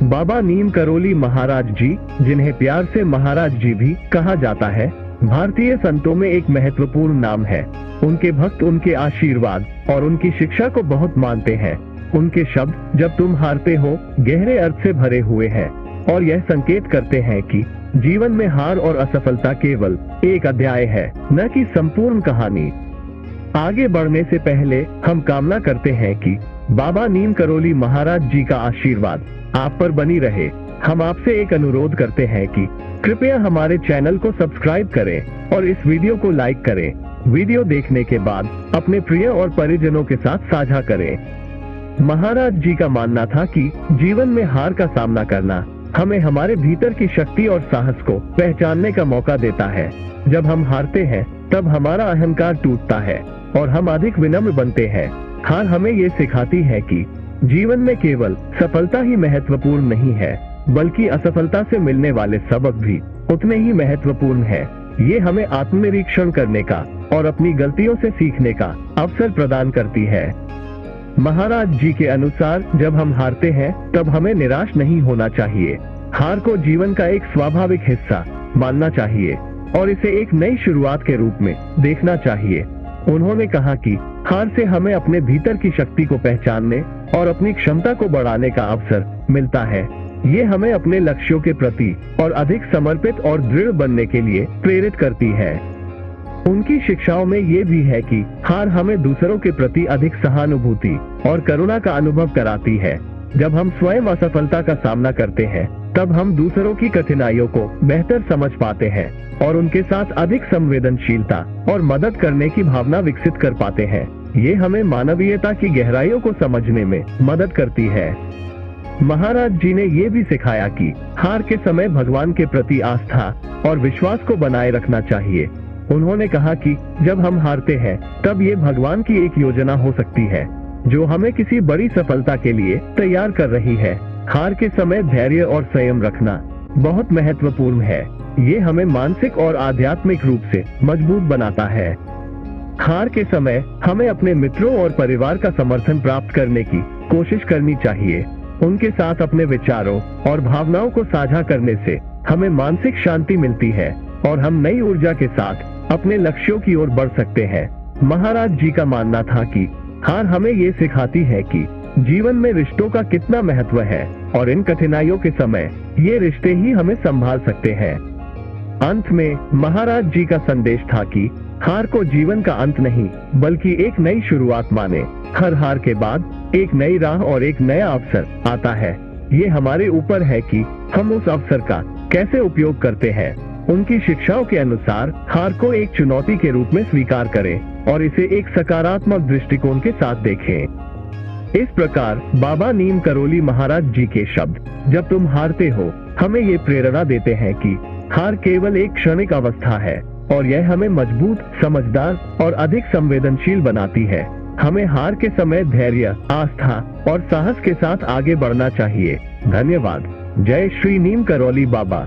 बाबा नीम करौली महाराज जी, जिन्हें प्यार से महाराज जी भी कहा जाता है, भारतीय संतों में एक महत्वपूर्ण नाम है। उनके भक्त उनके आशीर्वाद और उनकी शिक्षा को बहुत मानते हैं। उनके शब्द जब तुम हारते हो गहरे अर्थ से भरे हुए हैं और यह संकेत करते हैं कि जीवन में हार और असफलता केवल एक अध्याय है, न कि संपूर्ण कहानी। आगे बढ़ने से पहले हम कामना करते हैं कि बाबा नीम करौली महाराज जी का आशीर्वाद आप पर बनी रहे। हम आपसे एक अनुरोध करते हैं कि कृपया हमारे चैनल को सब्सक्राइब करें और इस वीडियो को लाइक करें। वीडियो देखने के बाद अपने प्रिय और परिजनों के साथ साझा करें। महाराज जी का मानना था कि जीवन में हार का सामना करना हमें हमारे भीतर की शक्ति और साहस को पहचानने का मौका देता है। जब हम हारते हैं तब हमारा अहंकार टूटता है और हम अधिक विनम्र बनते हैं। हार हमें ये सिखाती है कि जीवन में केवल सफलता ही महत्वपूर्ण नहीं है, बल्कि असफलता से मिलने वाले सबक भी उतने ही महत्वपूर्ण है। ये हमें आत्मनिरीक्षण करने का और अपनी गलतियों से सीखने का अवसर प्रदान करती है। महाराज जी के अनुसार जब हम हारते हैं तब हमें निराश नहीं होना चाहिए। हार को जीवन का एक स्वाभाविक हिस्सा मानना चाहिए और इसे एक नई शुरुआत के रूप में देखना चाहिए। उन्होंने कहा कि हार से हमें अपने भीतर की शक्ति को पहचानने और अपनी क्षमता को बढ़ाने का अवसर मिलता है। ये हमें अपने लक्ष्यों के प्रति और अधिक समर्पित और दृढ़ बनने के लिए प्रेरित करती है। उनकी शिक्षाओं में ये भी है कि हार हमें दूसरों के प्रति अधिक सहानुभूति और करुणा का अनुभव कराती है। जब हम स्वयं असफलता का सामना करते हैं तब हम दूसरों की कठिनाइयों को बेहतर समझ पाते हैं और उनके साथ अधिक संवेदनशीलता और मदद करने की भावना विकसित कर पाते हैं। ये हमें मानवीयता की गहराइयों को समझने में मदद करती है। महाराज जी ने ये भी सिखाया कि हार के समय भगवान के प्रति आस्था और विश्वास को बनाए रखना चाहिए। उन्होंने कहा कि जब हम हारते हैं तब ये भगवान की एक योजना हो सकती है जो हमें किसी बड़ी सफलता के लिए तैयार कर रही है। हार के समय धैर्य और संयम रखना बहुत महत्वपूर्ण है। ये हमें मानसिक और आध्यात्मिक रूप से मजबूत बनाता है। हार के समय हमें अपने मित्रों और परिवार का समर्थन प्राप्त करने की कोशिश करनी चाहिए। उनके साथ अपने विचारों और भावनाओं को साझा करने से हमें मानसिक शांति मिलती है और हम नई ऊर्जा के साथ अपने लक्ष्यों की ओर बढ़ सकते हैं। महाराज जी का मानना था कि हार हमें ये सिखाती है कि जीवन में रिश्तों का कितना महत्व है और इन कठिनाइयों के समय ये रिश्ते ही हमें संभाल सकते हैं। अंत में महाराज जी का संदेश था कि हार को जीवन का अंत नहीं बल्कि एक नई शुरुआत माने। हर हार के बाद एक नई राह और एक नया अवसर आता है। ये हमारे ऊपर है कि हम उस अवसर का कैसे उपयोग करते हैं। उनकी शिक्षाओं के अनुसार हार को एक चुनौती के रूप में स्वीकार करें और इसे एक सकारात्मक दृष्टिकोण के साथ देखें। इस प्रकार बाबा नीम करौली महाराज जी के शब्द जब तुम हारते हो हमें ये प्रेरणा देते हैं कि हार केवल एक क्षणिक अवस्था है और यह हमें मजबूत, समझदार और अधिक संवेदनशील बनाती है। हमें हार के समय धैर्य, आस्था और साहस के साथ आगे बढ़ना चाहिए। धन्यवाद। जय श्री नीम करौली बाबा।